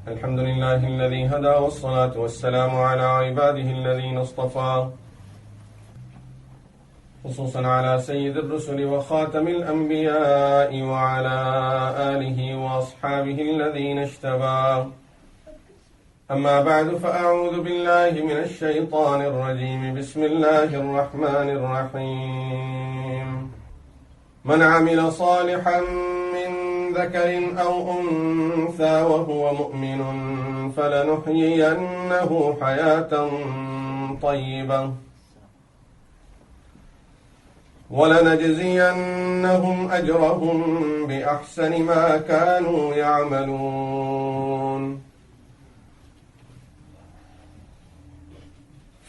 الحمد لله الذي هدى والصلاة والسلام على عباده الذين اصطفى خصوصا على سيد الرسل وخاتم الأنبياء وعلى آله وأصحابه الذين اجتبى أما بعد فأعوذ بالله من الشيطان الرجيم بسم الله الرحمن الرحيم من عمل صالحا من ذكر أو أنثى وهو مؤمن فلنحيينه حياة طيبة ولنجزينهم أجرهم بأحسن ما كانوا يعملون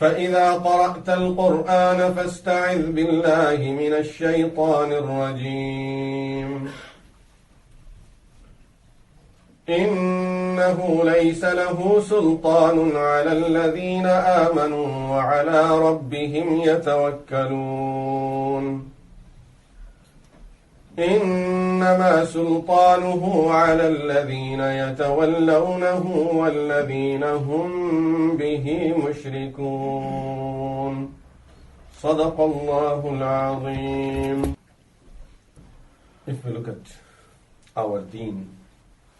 فإذا قرأت القرآن فاستعذ بالله من الشيطان الرجيم إنه ليس له سلطان على الذين آمنوا وعلى ربهم يتوكلون إنما سلطانه على الذين يتولونه والذين هم به مشركون صدق الله العظيم. If we look at our deen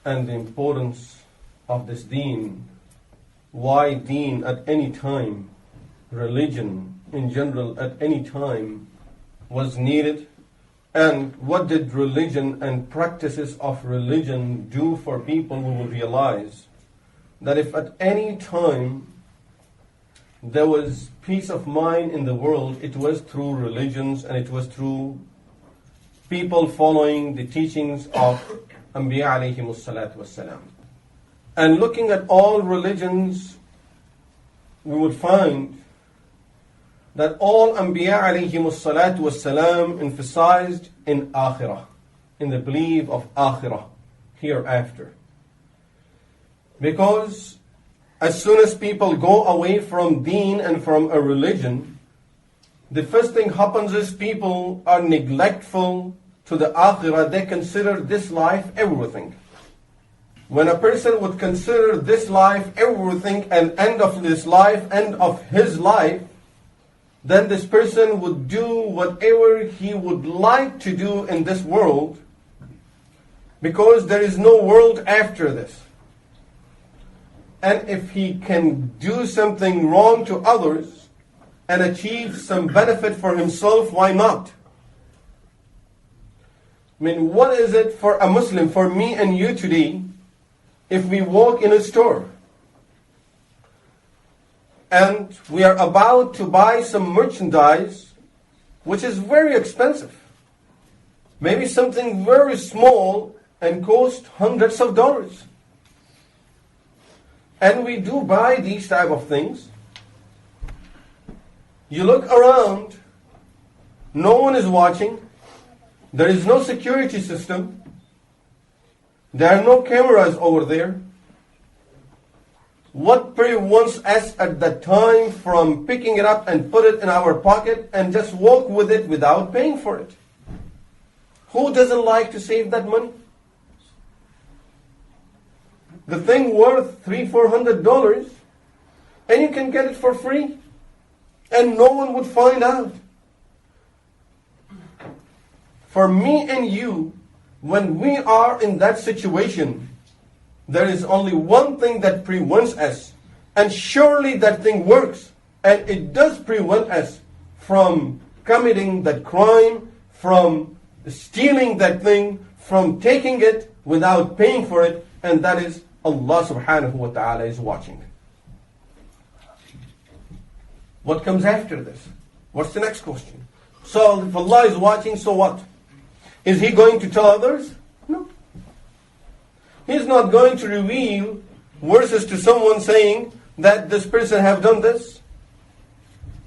and the importance of this deen, why deen at any time, religion in general at any time was needed, and what did religion and practices of religion do for people, we will realize that if at any time there was peace of mind in the world, it was through religions and it was through people following the teachings of Anbiya alayhimus salatu wassalam. And looking at all religions, we would find that all Anbiya alayhimus salatu wassalam emphasized in akhirah, in the belief of akhirah, hereafter. Because as soon as people go away from deen and from a religion, the first thing happens is people are neglectful to the akhirah. They consider this life everything. When a person would consider this life everything and end of this life, end of his life, then this person would do whatever he would like to do in this world, because there is no world after this. And if he can do something wrong to others and achieve some benefit for himself, why not? I mean, what is it for a Muslim, for me and you today, if we walk in a store and we are about to buy some merchandise which is very expensive, maybe something very small and cost hundreds of dollars, and we do buy these type of things. You look around, no one is watching. There is no security system. There are no cameras over there. What prevents us at that time from picking it up and put it in our pocket and just walk with it without paying for it? Who doesn't like to save that money? The thing worth $300-400, and you can get it for free, and no one would find out. For me and you, when we are in that situation, there is only one thing that prevents us, and surely that thing works, and it does prevent us from committing that crime, from stealing that thing, from taking it without paying for it, and that is Allah subhanahu wa ta'ala is watching. What comes after this? What's the next question? So if Allah is watching, so what? Is He going to tell others? No. He's not going to reveal verses to someone saying that this person have done this.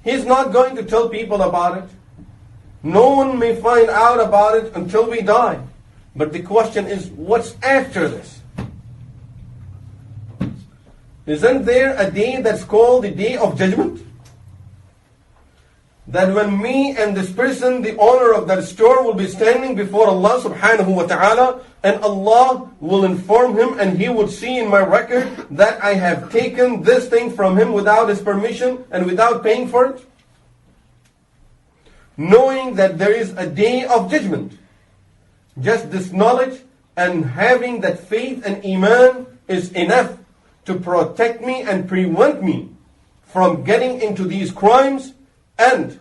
He's not going to tell people about it. No one may find out about it until we die. But the question is, what's after this? Isn't there a day that's called the Day of Judgment? that when me and this person, the owner of that store, will be standing before Allah subhanahu wa ta'ala, and Allah will inform him, and he would see in my record that I have taken this thing from him without his permission and without paying for it? Knowing that there is a day of judgment, just this knowledge and having that faith and iman is enough to protect me and prevent me from getting into these crimes and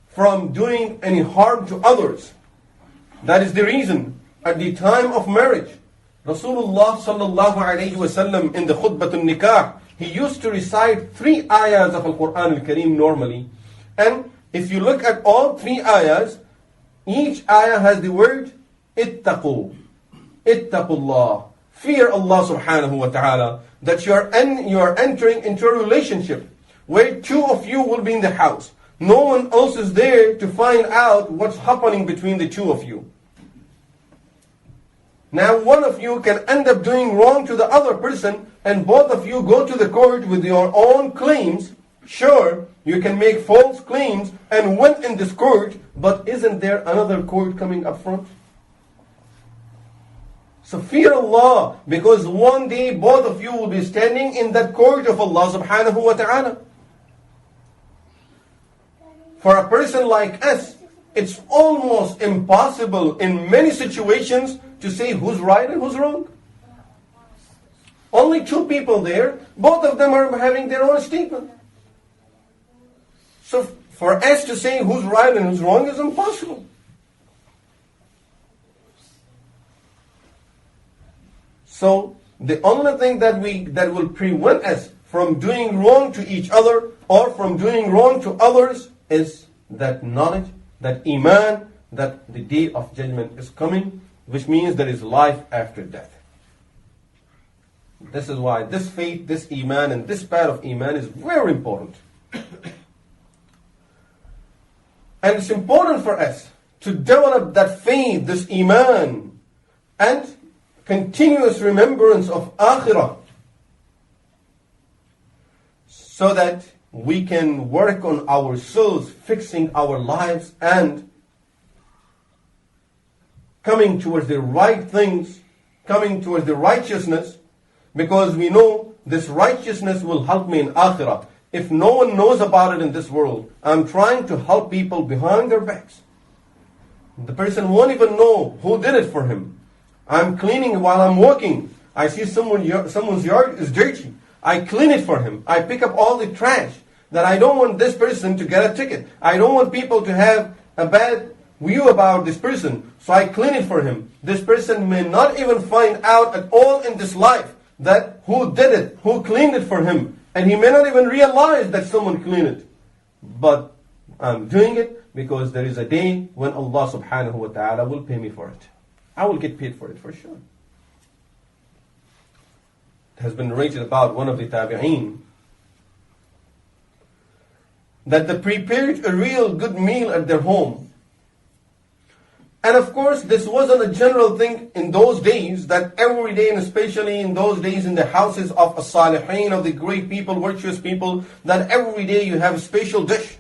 from doing any harm to others. That is the reason at the time of marriage, Rasulullah sallallahu alayhi wasallam in the khutbatul nikah, he used to recite 3 ayahs of Al-Quran Al-Kareem normally. And if you look at all 3 ayahs, each ayah has the word ittaqu, ittaqullah, fear Allah subhanahu wa ta'ala, that you are entering into a relationship where 2 of you will be in the house. No one else is there to find out what's happening between the 2 of you. Now one of you can end up doing wrong to the other person, and both of you go to the court with your own claims. Sure, you can make false claims and win in this court, but isn't there another court coming up front? So fear Allah, because one day both of you will be standing in that court of Allah subhanahu wa ta'ala. For a person like us, it's almost impossible in many situations to say who's right and who's wrong. Only 2 people there, both of them are having their own statement. So for us to say who's right and who's wrong is impossible. So the only thing that will prevent us from doing wrong to each other or from doing wrong to others is that knowledge, that iman, that the day of judgment is coming, which means there is life after death. This is why this faith, this iman, and this part of iman is very important. And it's important for us to develop that faith, this iman, and continuous remembrance of akhirah, so that we can work on ourselves, fixing our lives and coming towards the right things, coming towards the righteousness, because we know this righteousness will help me in akhirah. If no one knows about it in this world, I'm trying to help people behind their backs. The person won't even know who did it for him. I'm cleaning while I'm working. I see someone's yard is dirty. I clean it for him. I pick up all the trash. That I don't want this person to get a ticket. I don't want people to have a bad view about this person. So I clean it for him. This person may not even find out at all in this life that who did it, who cleaned it for him. And he may not even realize that someone cleaned it. But I'm doing it because there is a day when Allah subhanahu wa ta'ala will pay me for it. I will get paid for it for sure. It has been narrated about one of the tabi'een that they prepared a real good meal at their home. And of course, this wasn't a general thing in those days, that every day, and especially in those days in the houses of as-salihin, of the great people, virtuous people, that every day you have a special dish.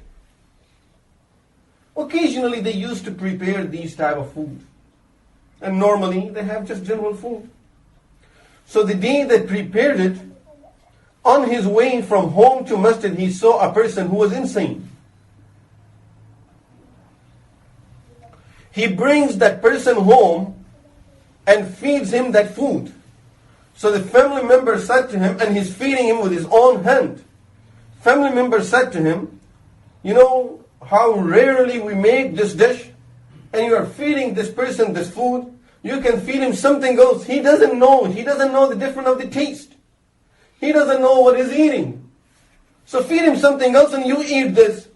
Occasionally they used to prepare these type of food. And normally they have just general food. So the day they prepared it, on his way from home to masjid, he saw a person who was insane. He brings that person home and feeds him that food. So the family member said to him, and he's feeding him with his own hand. Family member said to him, you know how rarely we make this dish, and you are feeding this person this food. You can feed him something else. He doesn't know. He doesn't know the difference of the taste. He doesn't know what he's eating. So feed him something else and you eat this.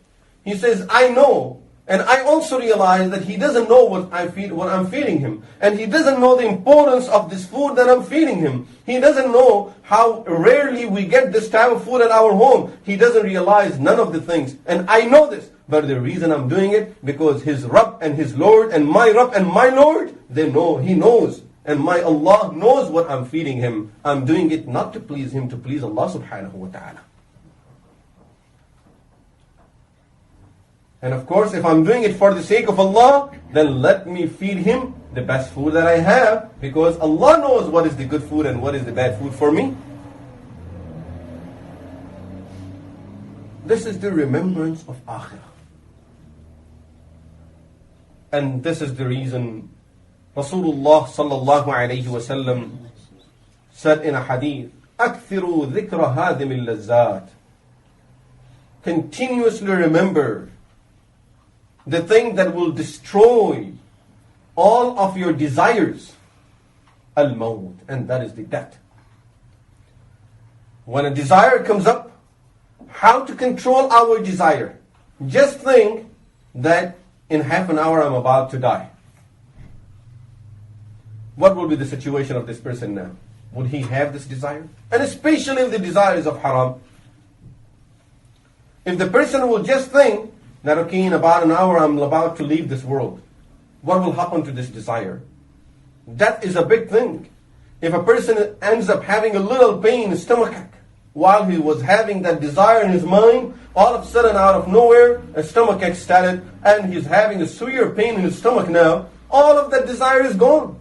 He says, I know. And I also realize that he doesn't know what I'm feeding him. And he doesn't know the importance of this food that I'm feeding him. He doesn't know how rarely we get this type of food at our home. He doesn't realize none of the things. And I know this. But the reason I'm doing it, because his Rabb and his Lord and my Rabb and my Lord, they know, he knows. And my Allah knows what I'm feeding him. I'm doing it not to please him, to please Allah subhanahu wa ta'ala. And of course, if I'm doing it for the sake of Allah, then let me feed him the best food that I have, because Allah knows what is the good food and what is the bad food for me. This is the remembrance of Akhirah. And this is the reason Rasulullah sallallahu alayhi wasallam said in a hadith, أكثروا ذكر هذم اللذات. Continuously remember the thing that will destroy all of your desires, al-maut, and that is the death. When a desire comes up, how to control our desire? Just think that in half an hour I'm about to die. What will be the situation of this person now? Would he have this desire? And especially if the desire is of haram. If the person will just think that, okay, in about an hour I'm about to leave this world, what will happen to this desire? That is a big thing. If a person ends up having a little pain in his stomach while he was having that desire in his mind, all of a sudden out of nowhere a stomachache started and he's having a severe pain in his stomach now, all of that desire is gone.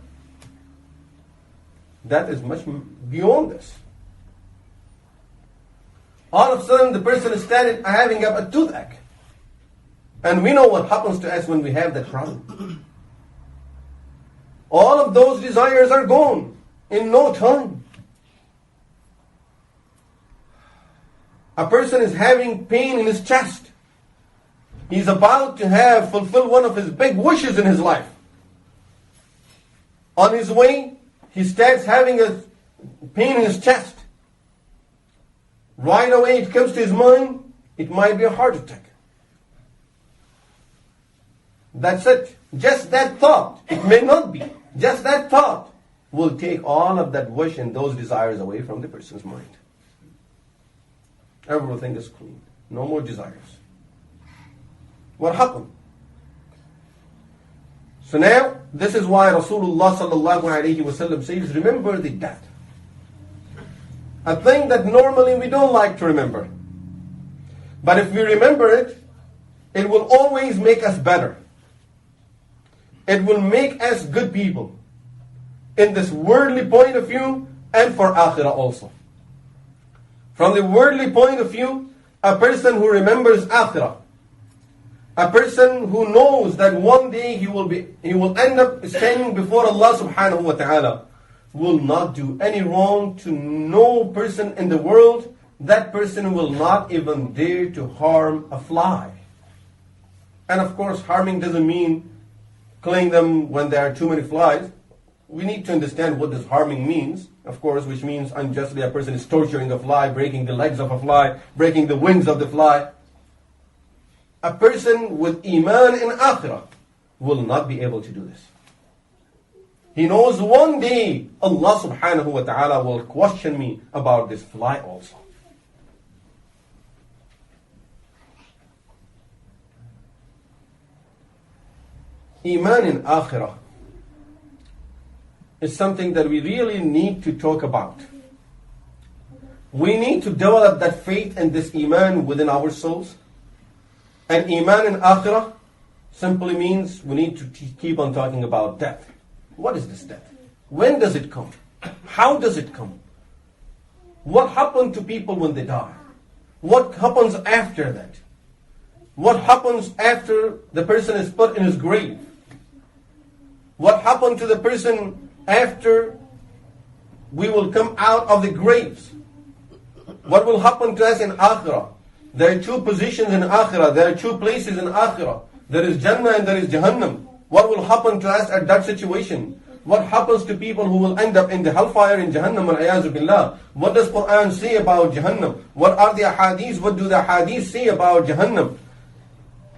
That is much beyond this. All of a sudden the person is started having a toothache. And we know what happens to us when we have that problem. All of those desires are gone in no time. A person is having pain in his chest. He's about to fulfill one of his big wishes in his life. On his way, he starts having a pain in his chest. Right away it comes to his mind, it might be a heart attack. That's it. Just that thought. It may not be. Just that thought will take all of that wish and those desires away from the person's mind. Everything is clean. No more desires. What happened? So now, this is why Rasulullah sallallahu alayhi wasallam says, remember the death. A thing that normally we don't like to remember. But if we remember it, it will always make us better. It will make us good people in this worldly point of view and for akhirah also. From the worldly point of view, a person who remembers akhirah, a person who knows that one day he will end up standing before Allah subhanahu wa ta'ala, will not do any wrong to no person in the world. That person will not even dare to harm a fly. And of course, harming doesn't mean killing them when there are too many flies. We need to understand what this harming means, of course, which means unjustly a person is torturing a fly, breaking the legs of a fly, breaking the wings of the fly. A person with iman in akhirah will not be able to do this. He knows one day Allah subhanahu wa ta'ala will question me about this fly also. Iman in akhirah is something that we really need to talk about. We need to develop that faith and this iman within our souls. And iman in akhirah simply means we need to keep on talking about death. What is this death? When does it come? How does it come? What happens to people when they die? What happens after that? What happens after the person is put in his grave? What happened to the person after we will come out of the graves? What will happen to us in akhirah? There are two positions in akhirah. There are two places in akhirah. There is Jannah and there is Jahannam. What will happen to us at that situation? What happens to people who will end up in the hellfire in Jahannam al-ayazu billah? What does Quran say about Jahannam? What are the ahadith? What do the ahadith say about Jahannam?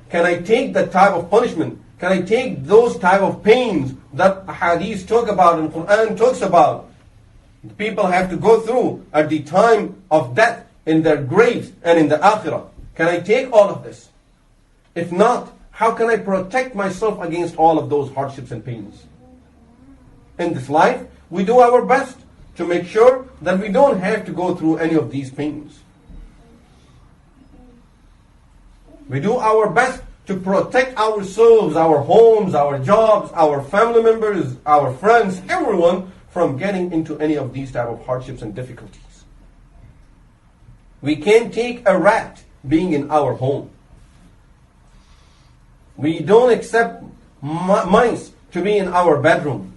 Can I take that type of punishment? Can I take those type of pains that ahadith talk about and Quran talks about? People have to go through at the time of death in their graves and in the akhirah. Can I take all of this? If not, how can I protect myself against all of those hardships and pains? In this life, we do our best to make sure that we don't have to go through any of these pains. We do our best to protect ourselves, our homes, our jobs, our family members, our friends, everyone from getting into any of these type of hardships and difficulties. We can't take a rat being in our home. We don't accept mice to be in our bedroom.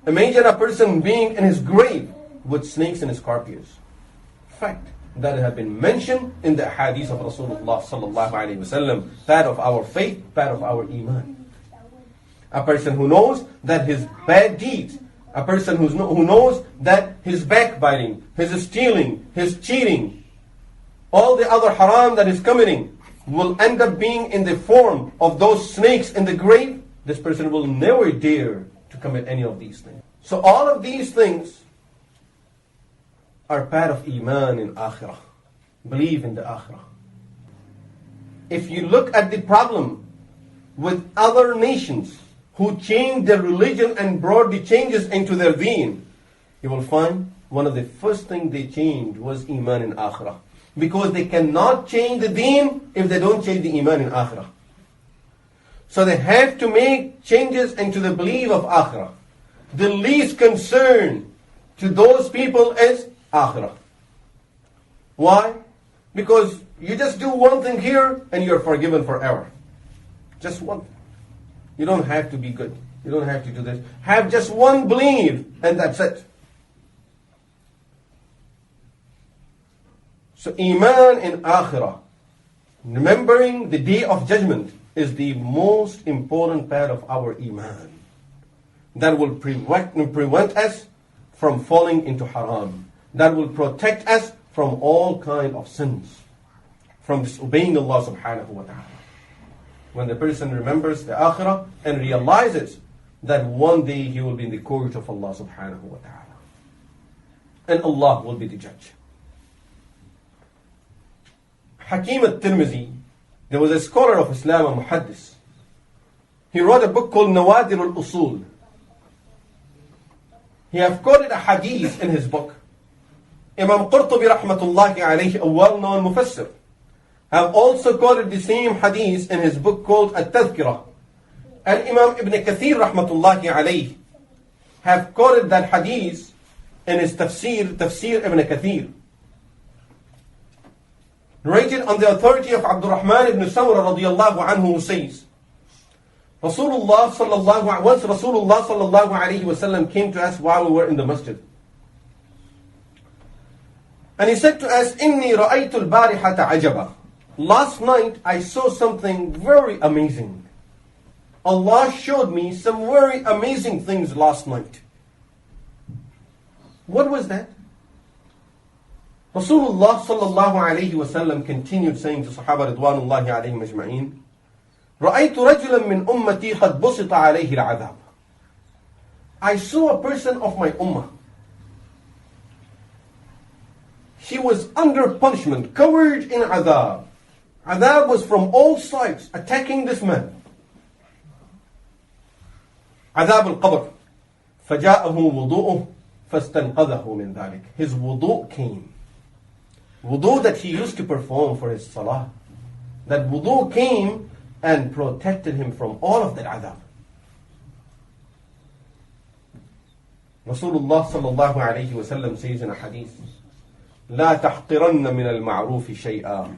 Imagine a person being in his grave with snakes and scorpions. Fact that have been mentioned in the hadith of Rasulullah sallallahu alaihi wasallam, part of our faith, part of our iman. A person who knows that his bad deeds, a person who knows that his backbiting, his stealing, his cheating, all the other haram that is committing will end up being in the form of those snakes in the grave, this person will never dare to commit any of these things. So all of these things are part of iman in akhirah. Believe in the akhirah. If you look at the problem with other nations who changed their religion and brought the changes into their deen, you will find one of the first things they changed was iman in akhirah. Because they cannot change the deen if they don't change the iman in akhirah. So they have to make changes into the belief of akhirah. The least concern to those people is akhirah. Why? Because you just do one thing here and you're forgiven forever. Just one thing. You don't have to be good. You don't have to do this. Have just one belief and that's it. So iman in akhirah, remembering the day of judgment, is the most important part of our iman. That will prevent us from falling into haram. That will protect us from all kind of sins, from disobeying Allah subhanahu wa ta'ala. When the person remembers the akhirah and realizes that one day he will be in the court of Allah subhanahu wa ta'ala. And Allah will be the judge. Hakim al-Tirmizi, there was a scholar of Islam, a muhaddis. He wrote a book called Nawadir al-Usul. He have quoted a hadith in his book. Imam Qurtubi rahmatullahi alayhi, a well-known mufassir, have also quoted the same hadith in his book called At-Tadhkirah. And Imam Ibn Kathir rahmatullahi alayhi have quoted that hadith in his Tafsir Ibn Kathir. Narrated on the authority of Abdurrahman ibn Samra radiyallahu anhu, who says, once Rasulullah sallallahu alayhi wasallam came to us while we were in the masjid. And he said to us, Inni ra'aytu al-barihata ajaba. Last night I saw something very amazing. Allah showed me some very amazing things last night. What was that? Rasulullah sallallahu alayhi wasallam continued saying to Sahaba ridwanullahi alayhim ajma'in, رَأَيْتُ رَجُلًا مِّنْ أُمَّتِي قَدْ بُسِطَ عَلَيْهِ الْعَذَابِ. I saw a person of my ummah. He was under punishment, covered in adhab. Adhab was from all sides attacking this man. Adhab al-qabr. فَجَاءَهُ وُضُوءُهُ فَاسْتَنْقَذَهُ مِنْ ذَلِكَ. His wudu came. Wudu that he used to perform for his salah. That wudu came and protected him from all of that adhab. Rasulullah sallallahu alayhi wa sallam says in a hadith, لا تحقرن من المعروف شيئا.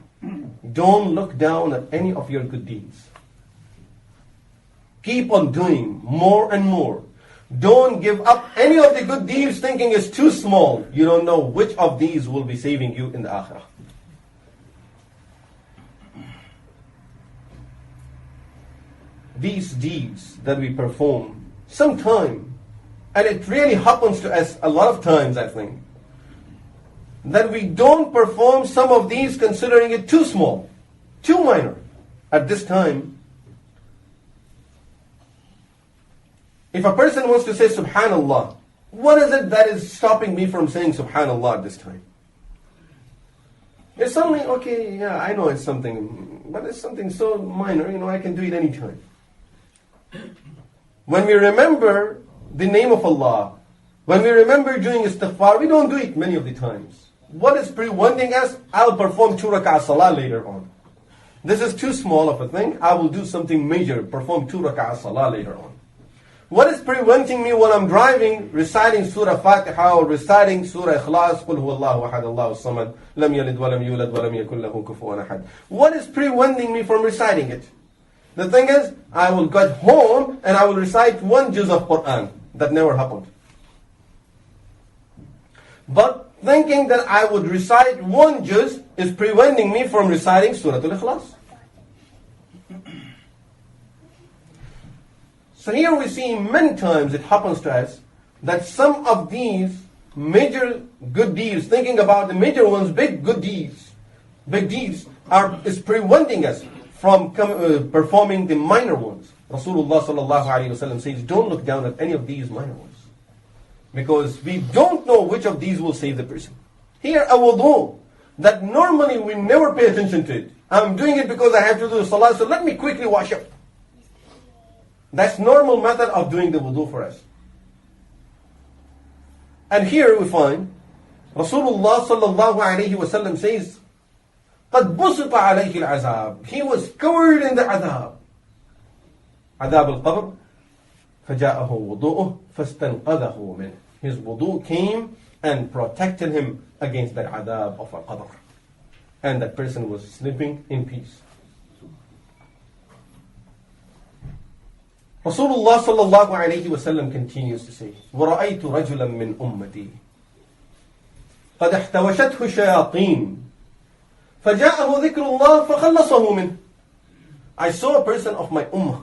Don't look down at any of your good deeds. Keep on doing more and more. Don't give up any of the good deeds thinking it's too small. You don't know which of these will be saving you in the akhirah. These deeds that we perform sometime, and it really happens to us a lot of times, I think, that we don't perform some of these considering it too small, too minor. At this time, if a person wants to say Subhanallah, what is it that is stopping me from saying Subhanallah at this time? It's only, okay, yeah, I know it's something, but it's something so minor, I can do it anytime. When we remember the name of Allah, when we remember doing istighfar, we don't do it many of the times. What is preventing us? I'll perform 2 rak'ah salah later on. This is too small of a thing. I will do something major, perform 2 rak'ah salah later on. What is preventing me when I'm driving, reciting Surah Fatiha or reciting Surah Ikhlas, Qul huwallahu ahad, Allahu samad, lam yalid wa lam yulad wa lam yakul lahu kufuwan ahad. What is preventing me from reciting it? The thing is, I will get home and I will recite 1 juz of Quran. That never happened. But thinking that I would recite 1 juz is preventing me from reciting Surah Al-Ikhlas. So here we see many times it happens to us that some of these major good deeds, thinking about the major ones, big good deeds, is preventing us from performing the minor ones. Rasulullah sallallahu alaihi wasallam says, don't look down at any of these minor ones, because we don't know which of these will save the person. Here a wudu that normally we never pay attention to it. I'm doing it because I have to do the salah, so let me quickly wash up. That's normal method of doing the wudu for us. And here we find Rasulullah sallallahu alayhi wasallam says, قَدْ بُسِطَ عَلَيْهِ الْعَذَابِ. He was covered in the adhab. Adhab al-qabr. فَجَاءَهُ وُضُوءُهُ فَاسْتَنْقَذَهُ مِنْهُ. His wudu came and protected him against the adhab of al-qabr. And that person was sleeping in peace. Rasulullah sallallahu alayhi wasallam continues to say, وَرَأَيْتُ رَجُلًا مِّنْ أُمَّتِي قَدْ احْتَوَشَتْهُ شَيَاطِينٌ فَجَاءَهُ ذِكْرُ اللَّهِ فَخَلَّصَهُ مِنْهُ. I saw a person of my ummah.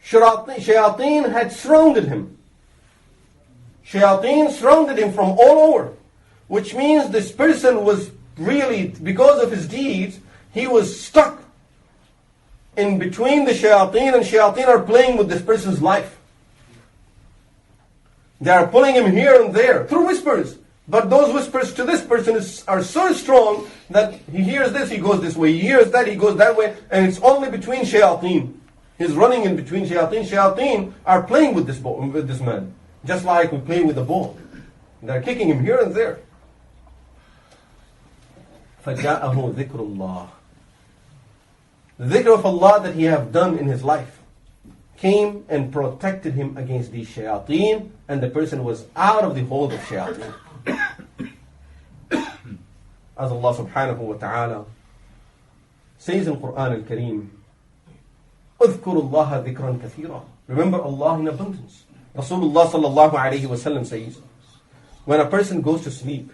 Shayateen had surrounded him. Shayateen surrounded him from all over. Which means this person was really, because of his deeds, he was stuck in between the shayateen, and shayateen are playing with this person's life. They are pulling him here and there through whispers. But those whispers to this person are so strong that he hears this, he goes this way. He hears that, he goes that way. And it's only between shayateen. He's running in between shayateen. Shayateen are playing with this man. Just like we play with a ball. They're kicking him here and there. فَجَاءَهُ ذِكْرُ اللَّهِ. The dhikr of Allah that he have done in his life came and protected him against these shayateen, and the person was out of the hold of shayateen. As Allah subhanahu wa ta'ala says in Quran al-Kareem, اذكروا الله ذكرا كثيرا. Remember Allah in abundance. Rasulullah sallallahu alayhi wa sallam says, when a person goes to sleep,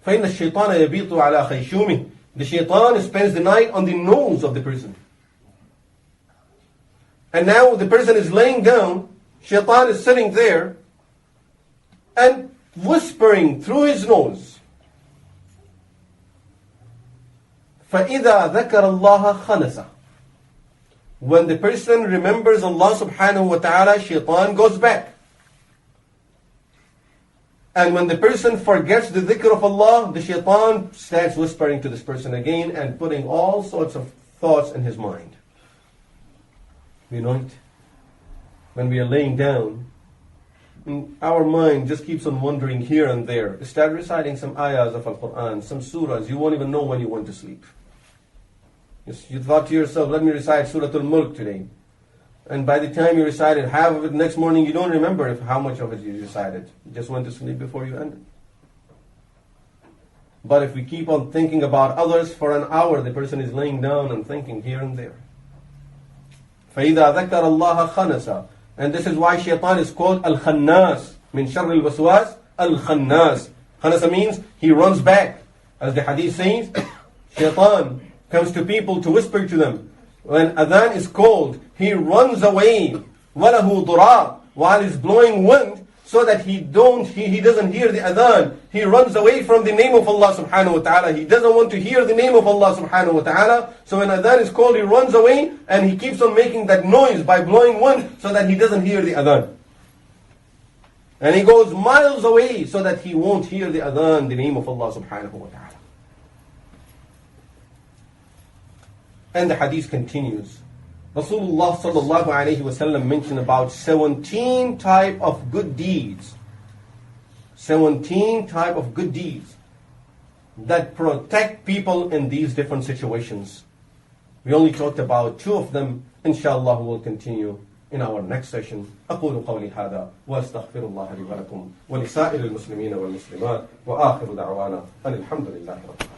فَإِنَّ الشَّيْطَانَ يَبِيطُ عَلَى خَيْشُومِهِ. The shaitan spends the night on the nose of the person. And now the person is laying down, shaitan is sitting there and whispering through his nose. فَإِذَا ذَكَرَ اللَّهَ خَنَسَ. When the person remembers Allah subhanahu wa ta'ala, shaitan goes back. And when the person forgets the dhikr of Allah, the shaitan starts whispering to this person again and putting all sorts of thoughts in his mind. We know it. When we are laying down, our mind just keeps on wandering here and there. You start reciting some ayahs of Al-Quran, some surahs, you won't even know when you want to sleep. You thought to yourself, let me recite Surah Al-Mulk today. And by the time you recited half of it, next morning you don't remember how much of it you recited. You just went to sleep before you ended. But if we keep on thinking about others for an hour, the person is laying down and thinking here and there. فَإِذَا ذَكَرَ اللَّهَ خَنَسَ. And this is why shaitan is called Al-Khannas. Min sharri al-waswas, Al-Khannas. Khanasa means he runs back. As the hadith says, shaitan comes to people to whisper to them. When adhan is called, he runs away. وَلَهُ ضُرَاء. While he's blowing wind, so that he doesn't hear the adhan. He runs away from the name of Allah subhanahu wa ta'ala. He doesn't want to hear the name of Allah subhanahu wa ta'ala. So when adhan is called, he runs away and he keeps on making that noise by blowing wind so that he doesn't hear the adhan. And he goes miles away so that he won't hear the adhan, the name of Allah subhanahu wa ta'ala. And the hadith continues. Rasulullah sallallahu alayhi wa sallam mentioned about 17 type of good deeds. 17 type of good deeds. that protect people in these different situations. We only talked about 2 of them. Inshallah, we will continue in our next session. أقول قولي هذا وأستغفر الله لي ولكم ولسائر المسلمين والمسلمات وآخر دعوانا أن الحمد لله رب العالمين.